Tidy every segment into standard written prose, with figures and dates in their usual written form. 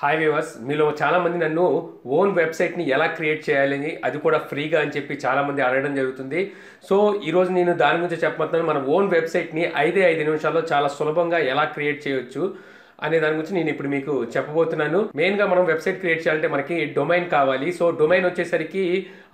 Hi viewers, మీలో చాలామంది నన్ను ఓన్ వెబ్సైట్ని ఎలా క్రియేట్ చేయాలని, అది కూడా ఫ్రీగా అని చెప్పి చాలామంది అడగడం జరుగుతుంది. సో ఈరోజు నేను దాని గురించి చెప్పబోతున్నాను. మన ఓన్ వెబ్సైట్ని 5 నిమిషాల్లో చాలా సులభంగా ఎలా క్రియేట్ చేయొచ్చు అనే దాని గురించి నేను ఇప్పుడు మీకు చెప్పబోతున్నాను. మెయిన్గా మనం వెబ్సైట్ క్రియేట్ చేయాలంటే మనకి డొమైన్ కావాలి. సో డొమైన్ వచ్చేసరికి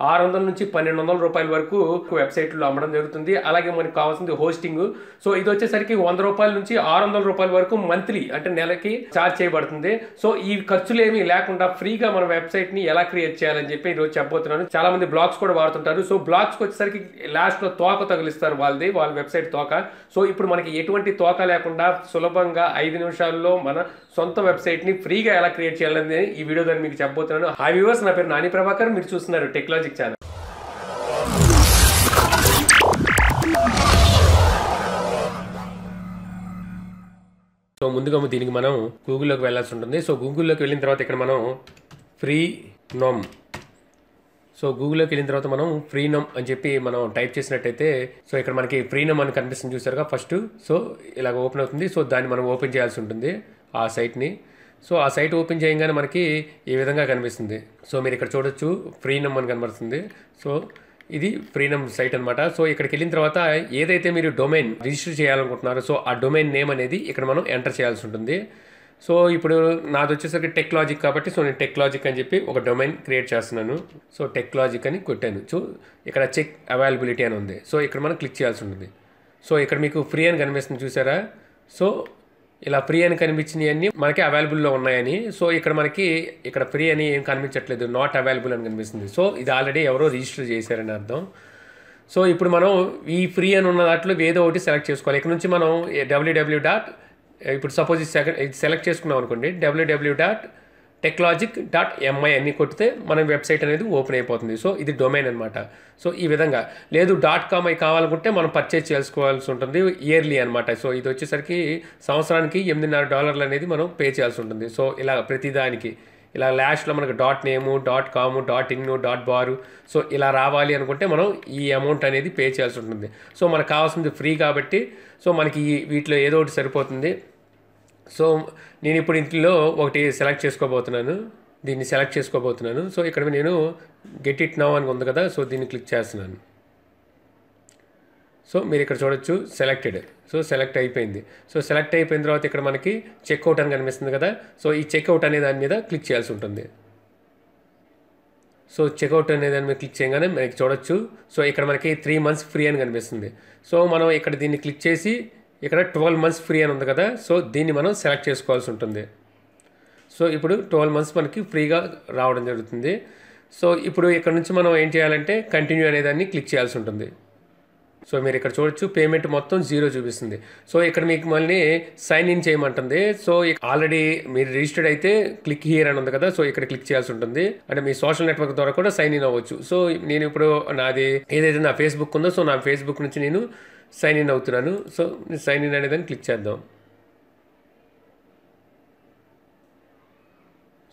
600 నుంచి 1200 రూపాయల వరకు వెబ్సైట్లో అమ్మడం జరుగుతుంది. అలాగే మనకు కావాల్సింది హోస్టింగ్. సో ఇది వచ్చేసరికి 100 రూపాయల నుంచి 600 రూపాయల వరకు మంత్లీ అంటే నెలకి ఛార్జ్ చేయబడుతుంది. సో ఈ ఖర్చులు ఏమీ లేకుండా ఫ్రీగా మన వెబ్సైట్ని ఎలా క్రియేట్ చేయాలని చెప్పి ఈరోజు చెప్పబోతున్నాను. చాలా మంది బ్లాగ్స్ కూడా వాడుతుంటారు. సో బ్లాగ్స్కి వచ్చేసరికి లాస్ట్లో తోక తగిలిస్తారు వాళ్ళ వెబ్సైట్ తోక. సో ఇప్పుడు మనకి ఎటువంటి తోక లేకుండా సులభంగా 5 నిమిషాల్లో మన సొంత వెబ్సైట్ని ఫ్రీగా ఎలా క్రియేట్ చేయాలని ఈ వీడియో ద్వారా మీకు చెప్పబోతున్నాను. హాయ్ వ్యూవర్స్, నా పేరు నాని ప్రభాకర్, మీరు చూస్తున్నారు టెక్లాజిక్ ఛానల్. సో ముందుగా దీనికి మనం గూగుల్లోకి వెళ్ళాల్సి ఉంటుంది. సో గూగుల్లోకి వెళ్ళిన తర్వాత ఇక్కడ మనం ఫ్రీనమ్ గూగుల్లోకి వెళ్ళిన తర్వాత మనం ఫ్రీనమ్ అని చెప్పి మనం టైప్ చేసినట్టయితే సో ఇక్కడ మనకి ఫ్రీనమ్ అని కనిపిస్తుంది చూసారుగా ఫస్ట్. సో ఇలాగ ఓపెన్ అవుతుంది. సో దాన్ని మనం ఓపెన్ చేయాల్సి ఉంటుంది ఆ సైట్ని. సో ఆ సైట్ ఓపెన్ చేయగానే మనకి ఈ విధంగా కనిపిస్తుంది. సో మీరు ఇక్కడ చూడొచ్చు ఫ్రీనమ్ అని కనబడుతుంది. సో ఇది ఫ్రీనమ్ సైట్ అనమాట. సో ఇక్కడికి వెళ్ళిన తర్వాత ఏదైతే మీరు డొమైన్ రిజిస్టర్ చేయాలనుకుంటున్నారో సో ఆ డొమైన్ నేమ్ అనేది ఇక్కడ మనం ఎంటర్ చేయాల్సి ఉంటుంది. సో ఇప్పుడు నాది వచ్చేసరికి టెక్లాజిక్ కాబట్టి సో నేను టెక్లాజిక్ అని చెప్పి ఒక డొమైన్ క్రియేట్ చేస్తున్నాను. సో టెక్లాజిక్ అని కొట్టాను. సో ఇక్కడ చెక్ అవైలబిలిటీ అని ఉంది. సో ఇక్కడ మనం క్లిక్ చేయాల్సి ఉంటుంది. సో ఇక్కడ మీకు ఫ్రీ అని కనిపిస్తుంది చూసారా. సో ఇలా ఫ్రీ అని కనిపించినవన్నీ మనకి అవైలబుల్లో ఉన్నాయని. సో ఇక్కడ మనకి ఇక్కడ ఫ్రీ అని ఏం కనిపించట్లేదు, నాట్ అవైలబుల్ అని కనిపిస్తుంది. సో ఇది ఆల్రెడీ ఎవరో రిజిస్టర్ చేశారని అర్థం. సో ఇప్పుడు మనం ఈ ఫ్రీ అని ఉన్న దాంట్లో ఏదో ఒకటి సెలెక్ట్ చేసుకోవాలి. ఇక్కడ నుంచి మనం ఇప్పుడు సపోజ్ ఇది సెలెక్ట్ చేసుకున్నాం అనుకోండి, www.techlogic.mi అని కొట్టితే మన వెబ్సైట్ అనేది ఓపెన్ అయిపోతుంది. సో ఇది డొమైన్ అనమాట. సో ఈ విధంగా లేదు .com అవి కావాలనుకుంటే మనం పర్చేజ్ చేసుకోవాల్సి ఉంటుంది ఇయర్లీ అనమాట. సో ఇది వచ్చేసరికి సంవత్సరానికి $8.5 అనేది మనం పే చేయాల్సి ఉంటుంది. సో ఇలా ప్రతిదానికి ఇలా లాస్ట్లో మనకు .name, .com, .in, .bar so ఇలా రావాలి అనుకుంటే మనం ఈ అమౌంట్ అనేది పే చేయాల్సి ఉంటుంది. సో మనకు కావాల్సింది ఫ్రీ కాబట్టి సో మనకి వీటిలో ఏదో ఒకటి సరిపోతుంది. సో నేను ఇప్పుడు ఇంట్లో ఒకటి సెలెక్ట్ చేసుకోబోతున్నాను. దీన్ని సెలెక్ట్ చేసుకోబోతున్నాను. సో ఇక్కడ నేను గెట్ ఇట్ నౌ అని ఉంది కదా. సో దీన్ని క్లిక్ చేస్తున్నాను. సో మీరు ఇక్కడ చూడొచ్చు సెలెక్టెడ్. సో సెలెక్ట్ అయిపోయింది. సో సెలెక్ట్ అయిపోయిన తర్వాత ఇక్కడ మనకి చెక్అవుట్ అని కనిపిస్తుంది కదా. సో ఈ చెక్అవుట్ అనే దాని మీద క్లిక్ చేయాల్సి ఉంటుంది. సో చెక్అవుట్ అనే దాని మీద క్లిక్ చేయగానే మనకి చూడొచ్చు. సో ఇక్కడ మనకి 3 months ఫ్రీ అని కనిపిస్తుంది. సో మనం ఇక్కడ దీన్ని క్లిక్ చేసి ఇక్కడ 12 months ఫ్రీ అని ఉంది కదా. సో దీన్ని మనం సెలెక్ట్ చేసుకోవాల్సి ఉంటుంది. సో ఇప్పుడు 12 months మనకి ఫ్రీగా రావడం జరుగుతుంది. సో ఇప్పుడు ఇక్కడ నుంచి మనం ఏం చేయాలంటే కంటిన్యూ అనేదాన్ని క్లిక్ చేయాల్సి ఉంటుంది. సో మీరు ఇక్కడ చూడొచ్చు పేమెంట్ మొత్తం 0 చూపిస్తుంది. సో ఇక్కడ మీకు మళ్ళీ సైన్ ఇన్ చేయమంటుంది. సో ఆల్రెడీ మీరు రిజిస్టర్డ్ అయితే క్లిక్ హియర్ అని ఉంది కదా. సో ఇక్కడ క్లిక్ చేయాల్సి ఉంటుంది. అంటే మీ సోషల్ నెట్వర్క్ ద్వారా కూడా సైన్ ఇన్ అవ్వచ్చు. సో నేను ఇప్పుడు నాది ఏదైతే నా ఫేస్బుక్ ఉందో సో నా ఫేస్బుక్ నుంచి నేను సైన్ ఇన్ అవుతున్నాను. సో సైన్ ఇన్ అనేదాన్ని క్లిక్ చేద్దాం.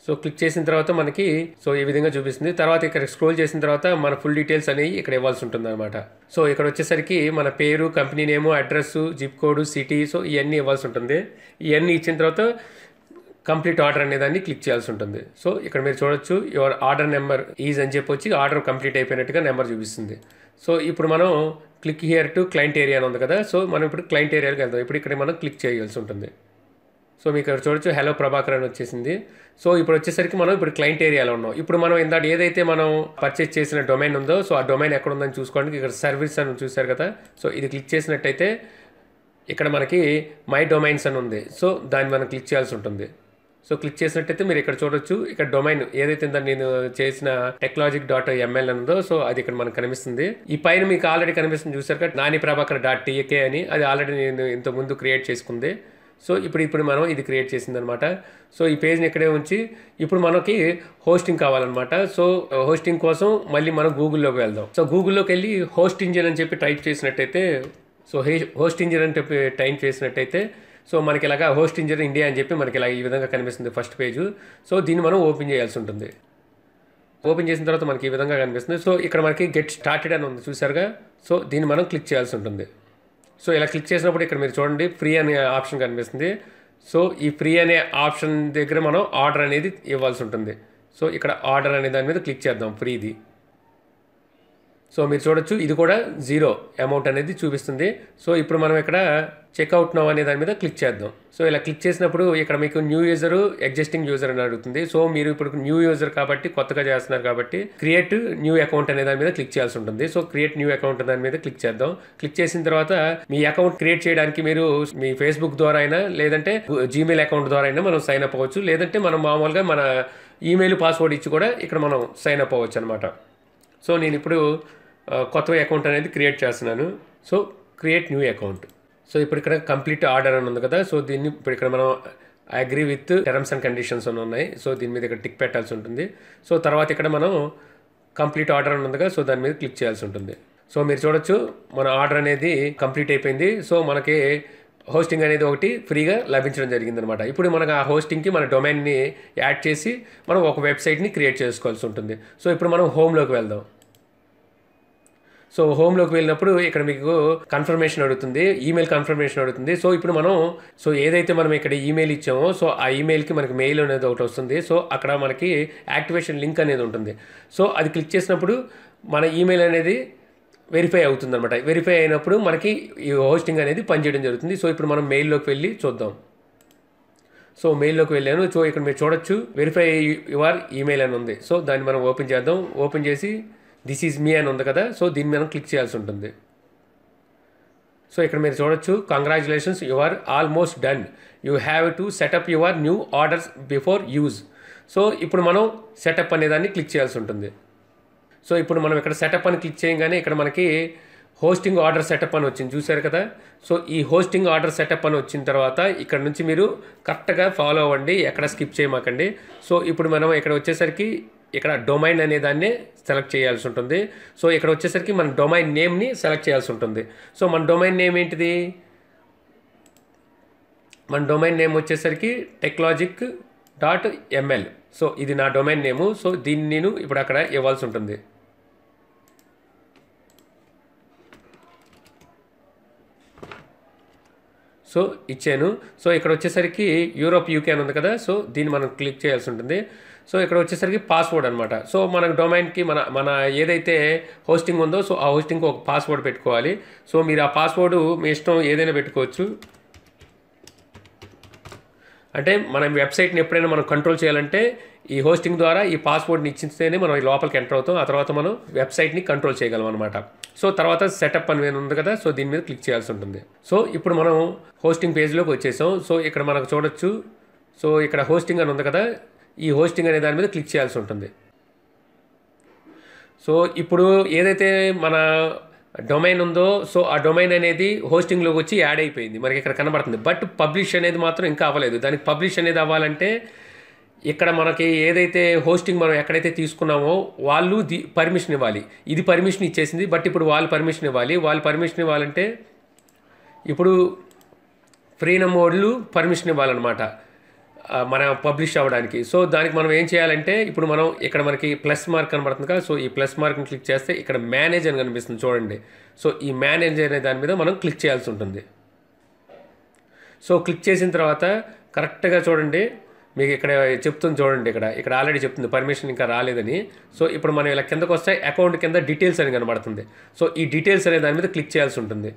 సో క్లిక్ చేసిన తర్వాత మనకి సో ఈ విధంగా చూపిస్తుంది. తర్వాత ఇక్కడ స్క్రోల్ చేసిన తర్వాత మన ఫుల్ డీటెయిల్స్ అనేవి ఇక్కడ ఇవ్వాల్సి ఉంటుంది అనమాట. సో ఇక్కడ వచ్చేసరికి మన పేరు, కంపెనీ నేము, address, zip code, city so ఇవన్నీ ఇవ్వాల్సి ఉంటుంది. ఇవన్నీ ఇచ్చిన తర్వాత కంప్లీట్ ఆర్డర్ అనేదాన్ని క్లిక్ చేయాల్సి ఉంటుంది. సో ఇక్కడ మీరు చూడొచ్చు యువర్ ఆర్డర్ నెంబర్ ఈజ్ అని చెప్పి వచ్చి ఆర్డర్ కంప్లీట్ అయిపోయినట్టుగా నెంబర్ చూపిస్తుంది. సో ఇప్పుడు మనం click here to client area అని ఉంది కదా. సో మనం ఇప్పుడు క్లయింట్ ఏరియాకి వెళ్దాం. ఇప్పుడు ఇక్కడ మనం క్లిక్ చేయాల్సి ఉంటుంది. సో మీకు ఇక్కడ చూడొచ్చు హలో ప్రభాకర్ అని వచ్చేసింది. సో ఇప్పుడు వచ్చేసరికి మనం ఇప్పుడు క్లయింట్ ఏరియాలో ఉన్నాం. ఇప్పుడు మనం ఇందాక ఏదైతే మనం పర్చేస్ చేసిన డొమైన్ ఉందో సో ఆ డొమైన్ ఎక్కడ ఉందని చూసుకోవడానికి ఇక్కడ సర్వీస్ అని చూసారు కదా. సో ఇది క్లిక్ చేసినట్టయితే ఇక్కడ మనకి మై డొమైన్స్ అని ఉంది. సో దాన్ని మనం క్లిక్ చేయాల్సి ఉంటుంది. సో క్లిక్ చేసినట్టయితే మీరు ఇక్కడ చూడొచ్చు ఇక్కడ డొమైన్ ఏదైతే నేను చేసిన techlogic.ml ఉందో సో అది ఇక్కడ మనకు కనిపిస్తుంది. ఈ పైన మీకు ఆల్రెడీ కనిపిస్తుంది చూసారు కదా naniprabhakar.tk అని. అది ఆల్రెడీ నేను ఇంతకుముందు క్రియేట్ చేసుకుంది. సో ఇప్పుడు మనం ఇది క్రియేట్ చేసిందనమాట. సో ఈ పేజ్ని ఇక్కడే ఉంచి ఇప్పుడు మనకి హోస్టింగ్ కావాలన్నమాట. సో హోస్టింగ్ కోసం మళ్ళీ మనం గూగుల్లోకి వెళ్దాం. సో గూగుల్లోకి వెళ్ళి హోస్ట్ ఇంజిన్ అని చెప్పి టైప్ చేసినట్టయితే సో హోస్ట్ ఇంజిన్ అని చెప్పి టైప్ చేసినట్టయితే సో మనకి ఇలాగా హోస్ట్ ఇంజిన్ ఇండియా అని చెప్పి మనకి ఇలా ఈ విధంగా కనిపిస్తుంది ఫస్ట్ పేజ్. సో దీన్ని మనం ఓపెన్ చేయాల్సి ఉంటుంది. ఓపెన్ చేసిన తర్వాత మనకి ఈ విధంగా కనిపిస్తుంది. సో ఇక్కడ మనకి గెట్ స్టార్టెడ్ అని ఉంది చూసారుగా. సో దీన్ని మనం క్లిక్ చేయాల్సి ఉంటుంది. సో ఇలా క్లిక్ చేసినప్పుడు ఇక్కడ మీరు చూడండి ఫ్రీ అనే ఆప్షన్ కనిపిస్తుంది. సో ఈ ఫ్రీ అనే ఆప్షన్ దగ్గర మనం ఆర్డర్ అనేది ఇవ్వాల్సి ఉంటుంది. సో ఇక్కడ ఆర్డర్ అనే దాని మీద క్లిక్ చేద్దాం ఫ్రీది. సో మీరు చూడొచ్చు ఇది కూడా 0 అమౌంట్ అనేది చూపిస్తుంది. సో ఇప్పుడు మనం ఇక్కడ చెక్అవుట్ నౌ అనే దాని మీద క్లిక్ చేద్దాం. సో ఇలా క్లిక్ చేసినప్పుడు ఇక్కడ మీకు న్యూ యూజర్ ఎగ్జిస్టింగ్ యూజర్ అని అడుగుతుంది. సో మీరు ఇప్పుడు న్యూ యూజర్ కాబట్టి కొత్తగా చేస్తున్నారు కాబట్టి క్రియేట్ న్యూ అకౌంట్ అనే దాని మీద క్లిక్ చేయాల్సి ఉంటుంది. సో క్రియేట్ న్యూ అకౌంట్ దాని మీద క్లిక్ చేద్దాం. క్లిక్ చేసిన తర్వాత మీ అకౌంట్ క్రియేట్ చేయడానికి మీరు మీ ఫేస్బుక్ ద్వారా అయినా లేదంటే జీమెయిల్ అకౌంట్ ద్వారా అయినా మనం సైన్ అప్ అవ్వచ్చు. లేదంటే మనం మామూలుగా మన ఈమెయిల్ పాస్వర్డ్ ఇచ్చి కూడా ఇక్కడ మనం సైన్ అప్ అవ్వచ్చు అనమాట. సో నేను ఇప్పుడు కొత్త అకౌంట్ అనేది క్రియేట్ చేస్తున్నాను. So create new account. So ఇప్పుడు ఇక్కడ కంప్లీట్ ఆర్డర్ అని ఉంది కదా. సో దీన్ని ఇప్పుడు ఇక్కడ మనం agree with terms and conditions అని ఉన్నాయి. సో దీని మీద ఇక్కడ టిక్ పెట్టాల్సి ఉంటుంది. సో తర్వాత ఇక్కడ మనం కంప్లీట్ ఆర్డర్ అని ఉంది కదా. సో దాని మీద క్లిక్ చేయాల్సి ఉంటుంది. సో మీరు చూడొచ్చు మన ఆర్డర్ అనేది కంప్లీట్ అయిపోయింది. సో మనకి హోస్టింగ్ అనేది ఒకటి ఫ్రీగా లభించడం జరిగిందనమాట. ఇప్పుడు మనకు ఆ హోస్టింగ్కి మన డొమైన్ని యాడ్ చేసి మనం ఒక వెబ్సైట్ని క్రియేట్ చేసుకోవాల్సి ఉంటుంది. సో ఇప్పుడు మనం హోమ్లోకి వెళ్దాం. సో హోమ్లోకి వెళ్ళినప్పుడు ఇక్కడ మీకు కన్ఫర్మేషన్ అడుగుతుంది, ఈమెయిల్ కన్ఫర్మేషన్ అడుగుతుంది. సో ఇప్పుడు మనం ఏదైతే మనం ఇక్కడ ఈమెయిల్ ఇచ్చామో సో ఆ ఈమెయిల్కి మనకి మెయిల్ అనేది ఒకటి వస్తుంది. సో అక్కడ మనకి యాక్టివేషన్ లింక్ అనేది ఉంటుంది. సో అది క్లిక్ చేసినప్పుడు మన ఈమెయిల్ అనేది వెరిఫై అవుతుంది అనమాట. వెరిఫై అయినప్పుడు మనకి ఈ హోస్టింగ్ అనేది పనిచేయడం జరుగుతుంది. సో ఇప్పుడు మనం మెయిల్లోకి వెళ్ళి చూద్దాం. సో మెయిల్లోకి వెళ్ళాను. సో ఇక్కడ మీరు చూడొచ్చు వెరిఫై యువర్ ఈమెయిల్ అని ఉంది. సో దాన్ని మనం ఓపెన్ చేద్దాం. ఓపెన్ చేసి దిస్ ఈజ్ మీ అని ఉంది కదా. సో దీన్ని మనం క్లిక్ చేయాల్సి ఉంటుంది. సో ఇక్కడ మీరు చూడొచ్చు congratulations you are almost done, you have to set up your new orders before use. So ఇప్పుడు మనం సెటప్ అనే దాన్ని క్లిక్ చేయాల్సి ఉంటుంది. సో ఇప్పుడు మనం ఇక్కడ సెటప్ అని క్లిక్ చేయగానే ఇక్కడ మనకి హోస్టింగ్ ఆర్డర్ సెటప్ అని వచ్చింది, చూసారు కదా. సో ఈ హోస్టింగ్ ఆర్డర్ సెటప్ అని వచ్చిన తర్వాత ఇక్కడ నుంచి మీరు కరెక్ట్గా ఫాలో అవ్వండి, ఎక్కడ స్కిప్ చేయమాకండి. సో ఇప్పుడు మనం ఇక్కడ వచ్చేసరికి ఇక్కడ డొమైన్ అనే దాన్ని సెలెక్ట్ చేయాల్సి ఉంటుంది. సో ఇక్కడ వచ్చేసరికి మన డొమైన్ నేమ్ని సెలెక్ట్ చేయాల్సి ఉంటుంది. సో మన డొమైన్ నేమ్ ఏంటిది? మన డొమైన్ నేమ్ వచ్చేసరికి techlogic.ml. సో ఇది నా డొమైన్ నేము. సో దీన్ని నేను ఇప్పుడు అక్కడ ఇవ్వాల్సి ఉంటుంది. సో ఇచ్చాను. సో ఇక్కడ వచ్చేసరికి యూరోప్ యూకే అని ఉంది కదా. సో దీన్ని మనం క్లిక్ చేయాల్సి ఉంటుంది. సో ఇక్కడ వచ్చేసరికి పాస్వర్డ్ అనమాట. సో మనకు డొమైన్కి మన ఏదైతే హోస్టింగ్ ఉందో సో ఆ హోస్టింగ్కి ఒక పాస్వర్డ్ పెట్టుకోవాలి. సో మీరు ఆ పాస్వర్డ్ మీ ఇష్టం ఏదైనా పెట్టుకోవచ్చు. అంటే మన వెబ్సైట్ని ఎప్పుడైనా మనం కంట్రోల్ చేయాలంటే ఈ హోస్టింగ్ ద్వారా ఈ పాస్వర్డ్ని ఇచ్చిస్తేనే మనం ఈ లోపలికి ఎంటర్ అవుతాం. ఆ తర్వాత మనం వెబ్సైట్ని కంట్రోల్ చేయగలం అనమాట. సో తర్వాత సెటప్ అని ఉంది కదా. సో దీని మీద క్లిక్ చేయాల్సి ఉంటుంది. సో ఇప్పుడు మనం హోస్టింగ్ పేజ్లోకి వచ్చేసాం. సో ఇక్కడ మనకు చూడొచ్చు. సో ఇక్కడ హోస్టింగ్ అని ఉంది కదా. ఈ హోస్టింగ్ అనే దాని మీద క్లిక్ చేయాల్సి ఉంటుంది. సో ఇప్పుడు ఏదైతే మన డొమైన్ ఉందో సో ఆ డొమైన్ అనేది హోస్టింగ్లోకి వచ్చి యాడ్ అయిపోయింది, మనకి ఇక్కడ కనబడుతుంది. బట్ పబ్లిష్ అనేది మాత్రం ఇంకా అవ్వలేదు. దానికి పబ్లిష్ అనేది అవ్వాలంటే ఇక్కడ మనకి ఏదైతే హోస్టింగ్ మనం ఎక్కడైతే తీసుకున్నామో వాళ్ళు పర్మిషన్ ఇవ్వాలి. ఇది పర్మిషన్ ఇచ్చేసింది, బట్ ఇప్పుడు వాళ్ళు పర్మిషన్ ఇవ్వాలి. వాళ్ళు పర్మిషన్ ఇవ్వాలంటే ఇప్పుడు ఫ్రీడమ్ వాళ్ళు పర్మిషన్ ఇవ్వాలన్నమాట మన పబ్లిష్ అవ్వడానికి. సో దానికి మనం ఏం చేయాలంటే ఇప్పుడు మనం ఇక్కడ మనకి ప్లస్ మార్క్ కనబడుతుంది కదా. సో ఈ ప్లస్ మార్క్ని క్లిక్ చేస్తే ఇక్కడ మేనేజ్ అని కనిపిస్తుంది చూడండి. సో ఈ మేనేజ్ అనే దాని మీద మనం క్లిక్ చేయాల్సి ఉంటుంది. సో క్లిక్ చేసిన తర్వాత కరెక్ట్గా చూడండి, మీకు ఇక్కడ చెప్తుంది చూడండి. ఇక్కడ ఆల్రెడీ చెప్తుంది పర్మిషన్ ఇంకా రాలేదని. సో ఇప్పుడు మనం ఇలా కిందకు వస్తే అకౌంట్ కింద డీటెయిల్స్ అని కనబడుతుంది. సో ఈ డీటెయిల్స్ అనే దాని మీద క్లిక్ చేయాల్సి ఉంటుంది.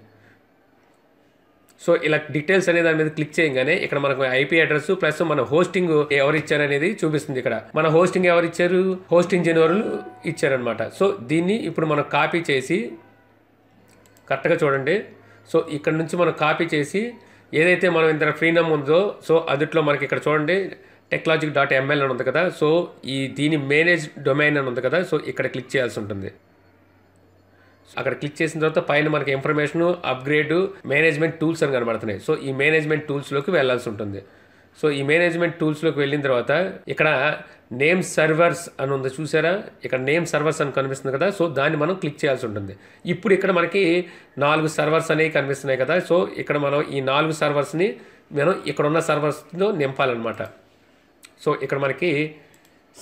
సో ఇలా డీటెయిల్స్ అనే దాని మీద క్లిక్ చేయగానే ఇక్కడ మనకు ఐపీ అడ్రస్ ప్లస్ మన హోస్టింగ్ ఎవరు ఇచ్చారు అనేది చూపిస్తుంది. ఇక్కడ మన హోస్టింగ్ ఎవరు ఇచ్చారు, హోస్టింగ్ జనవరులు ఇచ్చారనమాట. సో దీన్ని ఇప్పుడు మనం కాపీ చేసి కరెక్ట్గా చూడండి. సో ఇక్కడ నుంచి మనం కాపీ చేసి ఏదైతే మనం ఇంత ఫ్రీడమ్ ఉందో సో అదిట్లో మనకి ఇక్కడ చూడండి techlogic.ml అని ఉంది కదా. సో దీని మేనేజ్ డొమైన్ అని ఉంది కదా. సో ఇక్కడ క్లిక్ చేయాల్సి ఉంటుంది. అక్కడ క్లిక్ చేసిన తర్వాత పైన మనకి ఇన్ఫర్మేషన్ అప్గ్రేడ్ మేనేజ్మెంట్ టూల్స్ అని కనబడుతున్నాయి. సో ఈ మేనేజ్మెంట్ టూల్స్లోకి వెళ్ళాల్సి ఉంటుంది. సో ఈ మేనేజ్మెంట్ టూల్స్లోకి వెళ్ళిన తర్వాత ఇక్కడ నేమ్ సర్వర్స్ అని ఉంది చూసారా, ఇక్కడ నేమ్ సర్వర్స్ అని కనిపిస్తుంది కదా. సో దాన్ని మనం క్లిక్ చేయాల్సి ఉంటుంది. ఇప్పుడు ఇక్కడ మనకి 4 సర్వర్స్ అనేవి కనిపిస్తున్నాయి కదా. సో ఇక్కడ మనం ఈ 4 సర్వర్స్ని మనం ఇక్కడ ఉన్న సర్వర్స్తో నింపాలన్నమాట. సో ఇక్కడ మనకి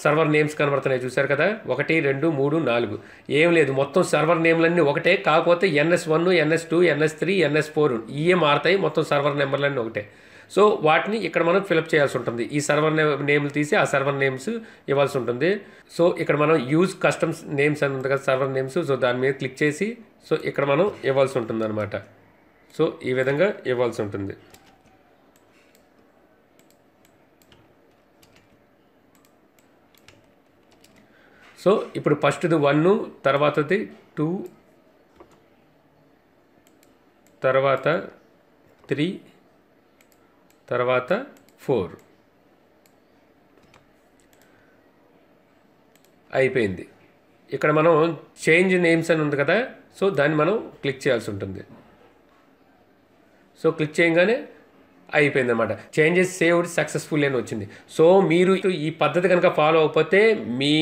సర్వర్ నేమ్స్ కనబడుతున్నాయి చూసారు కదా, 1 2 3 4 ఏం లేదు, మొత్తం సర్వర్ నేమ్లన్నీ ఒకటే, కాకపోతే NS1 NS2 NS3 NS4 ఇవే మారుతాయి, మొత్తం సర్వర్ నెంబర్లన్నీ ఒకటే. సో వాటిని ఇక్కడ మనం ఫిలప్ చేయాల్సి ఉంటుంది. ఈ సర్వర్ నేమ్లు తీసి ఆ సర్వర్ నేమ్స్ ఇవ్వాల్సి ఉంటుంది. సో ఇక్కడ మనం యూజ్ కస్టమ్స్ నేమ్స్ అని ఉంది కదా సర్వర్ నేమ్స్, సో దాని మీద క్లిక్ చేసి సో ఇక్కడ మనం ఇవ్వాల్సి ఉంటుంది అనమాట. సో ఈ విధంగా ఇవ్వాల్సి ఉంటుంది. సో ఇప్పుడు ఫస్ట్ది 1, తర్వాతది 2, తర్వాత 3, తర్వాత 4 అయిపోయింది. ఇక్కడ మనం చేంజ్ నేమ్స్ అని ఉంది కదా, సో దాన్ని మనం క్లిక్ చేయాల్సి ఉంటుంది. సో క్లిక్ చేయగానే అయిపోయింది అనమాట. చేంజెస్ సేవ్డ్ సక్సెస్ఫుల్ అని వచ్చింది. సో మీరు ఈ పద్ధతి కనుక ఫాలో అయిపోతే మీ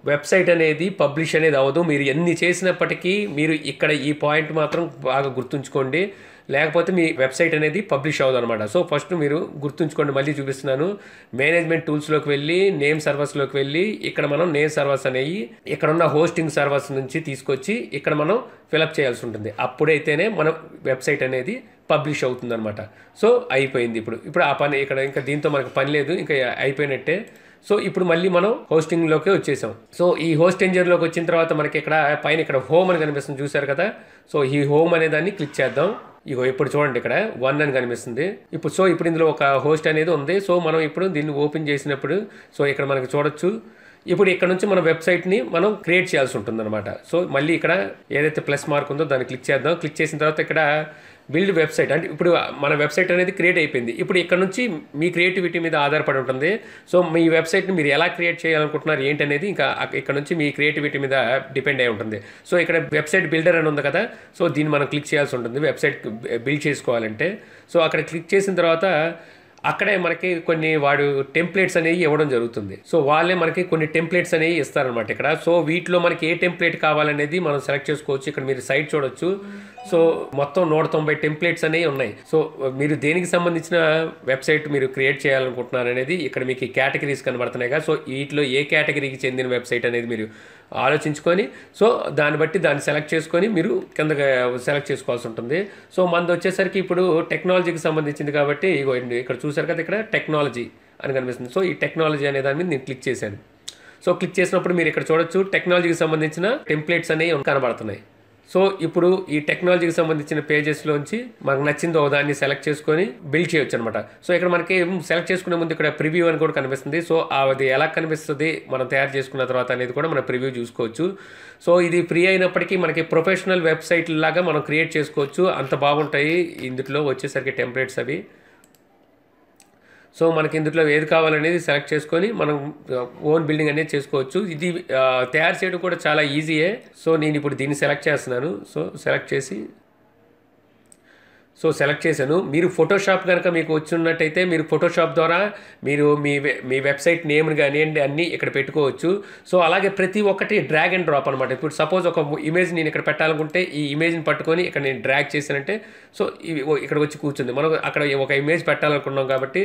వెబ్సైట్ అనేది పబ్లిష్ అనేది అవ్వదు. మీరు ఎన్ని చేసినప్పటికీ మీరు ఇక్కడ ఈ పాయింట్ మాత్రం బాగా గుర్తుంచుకోండి, లేకపోతే మీ వెబ్సైట్ అనేది పబ్లిష్ అవ్వదు అనమాట. సో ఫస్ట్ మీరు గుర్తుంచుకోండి, మళ్ళీ చూపిస్తున్నాను. మేనేజ్మెంట్ టూల్స్లోకి వెళ్ళి నేమ్ సర్వర్స్లోకి వెళ్ళి ఇక్కడ మనం నేమ్ సర్వర్స్ అనేవి ఇక్కడ ఉన్న హోస్టింగ్ సర్వర్స్ నుంచి తీసుకొచ్చి ఇక్కడ మనం ఫిలప్ చేయాల్సి ఉంటుంది. అప్పుడైతేనే మన వెబ్సైట్ అనేది పబ్లిష్ అవుతుంది అనమాట. సో అయిపోయింది. ఇప్పుడు ఆ పని ఇక్కడ ఇంకా దీంతో మనకు పని లేదు, ఇంకా అయిపోయినట్టే. సో ఇప్పుడు మళ్ళీ మనం హోస్టింగ్లోకి వచ్చేసాం. సో ఈ హోస్ట్ ఎంజిన్లోకి వచ్చిన తర్వాత మనకి ఇక్కడ పైన ఇక్కడ హోమ్ అని కనిపిస్తుంది, చూసారు కదా. సో ఈ హోమ్ అనే దాన్ని క్లిక్ చేద్దాం. ఇగో ఇప్పుడు చూడండి ఇక్కడ 1 అని కనిపిస్తుంది. ఇప్పుడు ఇందులో ఒక హోస్ట్ అనేది ఉంది. సో మనం ఇప్పుడు దీన్ని ఓపెన్ చేసినప్పుడు సో ఇక్కడ మనకి చూడొచ్చు. ఇప్పుడు ఇక్కడ నుంచి మన వెబ్సైట్ని మనం క్రియేట్ చేయాల్సి ఉంటుంది అనమాట. సో మళ్ళీ ఇక్కడ ఏదైతే ప్లస్ మార్క్ ఉందో దాన్ని క్లిక్ చేద్దాం. క్లిక్ చేసిన తర్వాత ఇక్కడ బిల్డ్ వెబ్సైట్, అంటే ఇప్పుడు మన వెబ్సైట్ అనేది క్రియేట్ అయిపోయింది. ఇప్పుడు ఇక్కడ నుంచి మీ క్రియేటివిటీ మీద ఆధారపడి ఉంటుంది. సో మీ వెబ్సైట్ని మీరు ఎలా క్రియేట్ చేయాలనుకుంటున్నారు ఏంటి అనేది ఇంకా ఇక్కడ నుంచి మీ క్రియేటివిటీ మీద డిపెండ్ అయి ఉంటుంది. సో ఇక్కడ వెబ్సైట్ బిల్డర్ అని ఉంది కదా, సో దీన్ని మనం క్లిక్ చేయాల్సి ఉంటుంది వెబ్సైట్ బిల్డ్ చేసుకోవాలంటే. సో అక్కడ క్లిక్ చేసిన తర్వాత అక్కడే మనకి కొన్ని వాడు టెంప్లెట్స్ అనేవి ఇవ్వడం జరుగుతుంది. సో వాళ్ళే మనకి కొన్ని టెంప్లెట్స్ అనేవి ఇస్తారనమాట ఇక్కడ. సో వీటిలో మనకి ఏ టెంప్లెట్ కావాలనేది మనం సెలెక్ట్ చేసుకోవచ్చు. ఇక్కడ మీరు సైట్ చూడొచ్చు. సో మొత్తం 190 టెంప్లెట్స్ అనేవి ఉన్నాయి. సో మీరు దేనికి సంబంధించిన వెబ్సైట్ మీరు క్రియేట్ చేయాలనుకుంటున్నారు అనేది ఇక్కడ మీకు కేటగిరీస్ కనబడుతున్నాయి కదా. సో వీటిలో ఏ కేటగిరీకి చెందిన వెబ్సైట్ అనేది మీరు ఆలోచించుకొని సో దాన్ని బట్టి దాన్ని సెలెక్ట్ చేసుకొని మీరు కింద సెలెక్ట్ చేసుకోవాల్సి ఉంటుంది. సో మనది వచ్చేసరికి ఇప్పుడు టెక్నాలజీకి సంబంధించింది కాబట్టి ఇక్కడ చూసారు కదా, ఇక్కడ టెక్నాలజీ అని కనిపిస్తుంది. సో ఈ టెక్నాలజీ అనే దాని మీద నేను క్లిక్ చేశాను. సో క్లిక్ చేసినప్పుడు మీరు ఇక్కడ చూడొచ్చు టెక్నాలజీకి సంబంధించిన టెంప్లెట్స్ అనేవి కనబడుతున్నాయి. సో ఇప్పుడు ఈ టెక్నాలజీకి సంబంధించిన పేజెస్లోంచి మనకు నచ్చిందో దాన్ని సెలెక్ట్ చేసుకొని బిల్డ్ చేయొచ్చు అనమాట. సో ఇక్కడ మనకి సెలెక్ట్ చేసుకునే ముందు ఇక్కడ ప్రివ్యూ అని కూడా కనిపిస్తుంది. సో అది ఎలా కనిపిస్తుంది మనం తయారు చేసుకున్న తర్వాత అనేది కూడా మనం ప్రివ్యూ చూసుకోవచ్చు. సో ఇది ఫ్రీ అయినప్పటికీ మనకి ప్రొఫెషనల్ వెబ్సైట్ లాగా మనం క్రియేట్ చేసుకోవచ్చు, అంత బాగుంటాయి ఇందులో వచ్చేసరికి టెంప్లెట్స్ అవి. సో మనకి ఇందులో ఏది కావాలనేది సెలెక్ట్ చేసుకొని మనం ఓన్ బిల్డింగ్ అనేది చేసుకోవచ్చు. ఇది తయారు చేయడం కూడా చాలా ఈజీయే. సో నేను ఇప్పుడు దీన్ని సెలెక్ట్ చేస్తున్నాను. సో సెలెక్ట్ చేశాను. మీరు ఫోటోషాప్ కనుక మీకు వచ్చినట్టయితే మీరు ఫోటోషాప్ ద్వారా మీరు మీ వెబ్సైట్ నేమ్ని కానివ్వండి అన్నీ ఇక్కడ పెట్టుకోవచ్చు. సో అలాగే ప్రతి ఒక్కటి డ్రాగ్ అండ్ డ్రాప్ అనమాట. ఇప్పుడు సపోజ్ ఒక ఇమేజ్ నేను ఇక్కడ పెట్టాలనుకుంటే ఈ ఇమేజ్ని పట్టుకొని ఇక్కడ నేను డ్రాగ్ చేశానంటే సో ఇక్కడ వచ్చి కూర్చుంది. మనం అక్కడ ఒక ఇమేజ్ పెట్టాలనుకున్నాం కాబట్టి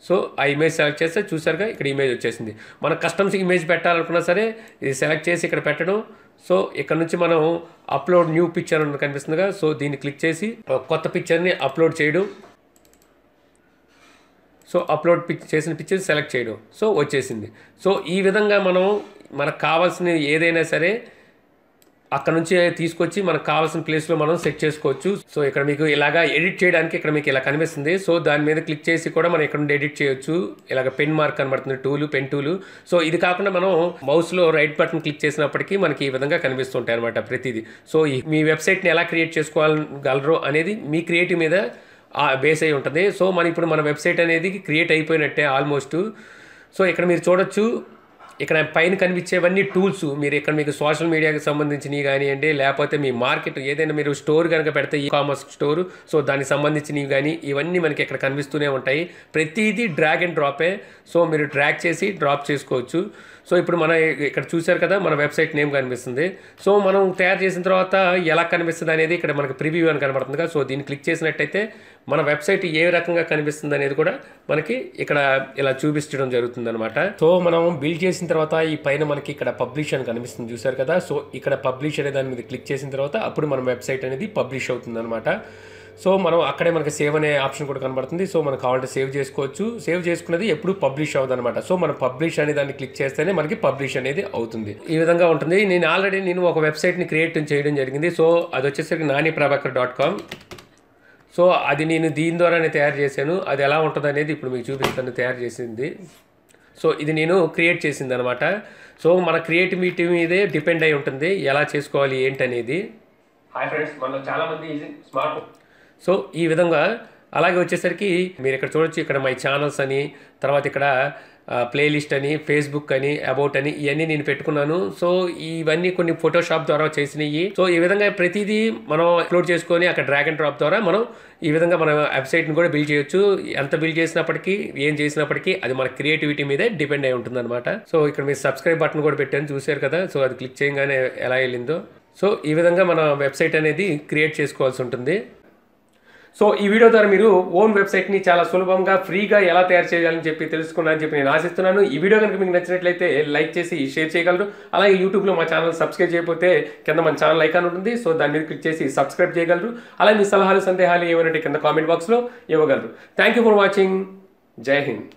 సో ఆ ఇమేజ్ సెలెక్ట్ చేస్తే చూసారుగా ఇక్కడ ఇమేజ్ వచ్చేసింది. మన కస్టమ్స్ ఇమేజ్ పెట్టాలనుకున్నా సరే ఇది సెలెక్ట్ చేసి ఇక్కడ పెట్టడం. సో ఇక్కడ నుంచి మనం అప్లోడ్ న్యూ పిక్చర్ అని కనిపిస్తుందిగా, సో దీన్ని క్లిక్ చేసి కొత్త పిక్చర్ని అప్లోడ్ చేయడం. సో అప్లోడ్ చేసిన పిక్చర్ సెలెక్ట్ చేయడం. సో వచ్చేసింది. సో ఈ విధంగా మనకు కావాల్సిన ఏదైనా సరే అక్కడ నుంచి తీసుకొచ్చి మనకు కావాల్సిన ప్లేస్లో మనం సెట్ చేసుకోవచ్చు. సో ఇక్కడ మీకు ఇలాగా ఎడిట్ చేయడానికి ఇక్కడ మీకు ఇలా కనిపిస్తుంది. సో దాని మీద క్లిక్ చేసి కూడా మనం ఇక్కడ నుండి ఎడిట్ చేయొచ్చు. ఇలాగ పెన్ మార్క్ కనబడుతుంది, పెన్ టూలు. సో ఇది కాకుండా మనం మౌస్లో రైట్ బటన్ క్లిక్ చేసినప్పటికీ మనకి ఈ విధంగా కనిపిస్తుంటాయి అనమాట ప్రతిదీ. సో మీ వెబ్సైట్ని ఎలా క్రియేట్ చేసుకోగలరు అనేది మీ క్రియేటివ్ మీద బేస్ అయి ఉంటుంది. సో ఇప్పుడు మన వెబ్సైట్ అనేది క్రియేట్ అయిపోయినట్టే ఆల్మోస్ట్. సో ఇక్కడ మీరు చూడొచ్చు, ఇక్కడ పైన కనిపించేవన్నీ టూల్స్. మీరు ఇక్కడ మీకు సోషల్ మీడియాకి సంబంధించినవి కానివ్వండి, లేకపోతే మీ మార్కెట్ ఏదైనా మీరు స్టోర్ కనుక పెడితే ఈ కామర్స్ స్టోర్, సో దానికి సంబంధించినవి కానీ ఇవన్నీ మనకి ఇక్కడ కనిపిస్తూనే ఉంటాయి. ప్రతిదీ డ్రాగ్ అండ్ డ్రాపే. సో మీరు డ్రాగ్ చేసి డ్రాప్ చేసుకోవచ్చు. సో ఇప్పుడు మన ఇక్కడ చూశారు కదా మన వెబ్సైట్ నేమ్ కనిపిస్తుంది. సో మనం తయారు చేసిన తర్వాత ఎలా కనిపిస్తుంది అనేది ఇక్కడ మనకి ప్రివ్యూ అని కనబడుతుంది కదా. సో దీన్ని క్లిక్ చేసినట్టయితే మన వెబ్సైట్ ఏ రకంగా కనిపిస్తుంది అనేది కూడా మనకి ఇక్కడ ఇలా చూపించడం జరుగుతుంది అనమాట. సో మనం బిల్డ్ చేసిన తర్వాత ఈ పైన మనకి ఇక్కడ పబ్లిష్ అని కనిపిస్తుంది చూశారు కదా. సో ఇక్కడ పబ్లిష్ అనే దాని మీద క్లిక్ చేసిన తర్వాత అప్పుడు మన వెబ్సైట్ అనేది పబ్లిష్ అవుతుంది అనమాట. సో మనం అక్కడే మనకి సేవ్ అనే ఆప్షన్ కూడా కనబడుతుంది. సో మనకు కావాలంటే సేవ్ చేసుకోవచ్చు. సేవ్ చేసుకున్నది ఎప్పుడు పబ్లిష్ అవ్వదు అనమాట. సో మనం పబ్లిష్ అనే దాన్ని క్లిక్ చేస్తేనే మనకి పబ్లిష్ అనేది అవుతుంది. ఈ విధంగా ఉంటుంది. నేను ఒక వెబ్సైట్ని క్రియేట్ చేయడం జరిగింది. సో అది వచ్చేసరికి naniprabhakar.com. సో అది నేను దీని ద్వారానే తయారు చేశాను. అది ఎలా ఉంటుంది అనేది ఇప్పుడు మీకు చూపిస్తాను తయారు చేసింది. సో ఇది నేను క్రియేట్ చేసింది అనమాట. సో మన క్రియేటివిటీ మీదే డిపెండ్ అయి ఉంటుంది ఎలా చేసుకోవాలి ఏంటనేది. హాయ్ ఫ్రెండ్స్, మనలో చాలామంది స్మార్ట్ ఫోన్. సో ఈ విధంగా అలాగే వచ్చేసరికి మీరు ఇక్కడ చూడొచ్చు, ఇక్కడ మై ఛానల్స్ అని, తర్వాత ఇక్కడ ప్లేలిస్ట్ అని, ఫేస్బుక్ అని, అబౌట్ అని, ఇవన్నీ నేను పెట్టుకున్నాను. సో ఇవన్నీ కొన్ని ఫోటోషాప్ ద్వారా చేసినవి. సో ఈ విధంగా ప్రతిదీ మనం అప్లోడ్ చేసుకొని అక్కడ డ్రాగ్ అండ్ డ్రాప్ ద్వారా మనం ఈ విధంగా మన వెబ్సైట్ని కూడా బిల్డ్ చేయొచ్చు. ఎంత బిల్డ్ చేసినప్పటికీ ఏం చేసినప్పటికీ అది మన క్రియేటివిటీ మీదే డిపెండ్ అయి ఉంటుంది అనమాట. సో ఇక్కడ మీరు సబ్స్క్రైబ్ బటన్ కూడా పెట్టాను, చూశారు కదా. సో అది క్లిక్ చేయగానే ఎలా వెళ్ళిందో. సో ఈ విధంగా మన వెబ్సైట్ అనేది క్రియేట్ చేసుకోవాల్సి ఉంటుంది. సో ఈ వీడియో ద్వారా మీరు ఓన్ వెబ్సైట్ని చాలా సులభంగా ఫ్రీగా ఎలా తయారు చేయాలని తెలుసుకున్నారని చెప్పి నేను ఆశిస్తున్నాను. ఈ వీడియో కనుక మీకు నచ్చినట్లయితే లైక్ చేసి షేర్ చేయగలరు. అలాగే యూట్యూబ్లో మా ఛానల్ సబ్స్క్రైబ్ చేయకపోతే కింద మన ఛానల్ ఐకాన్ ఉంటుంది. సో దాని మీద క్లిక్ చేసి సబ్స్క్రైబ్ చేయగలరు. అలాగే మీ సలహాలు సందేహాలు ఏమైనా కింద కామెంట్ బాక్స్లో ఇవ్వగలరు. Thank you for watching. జై హింద్.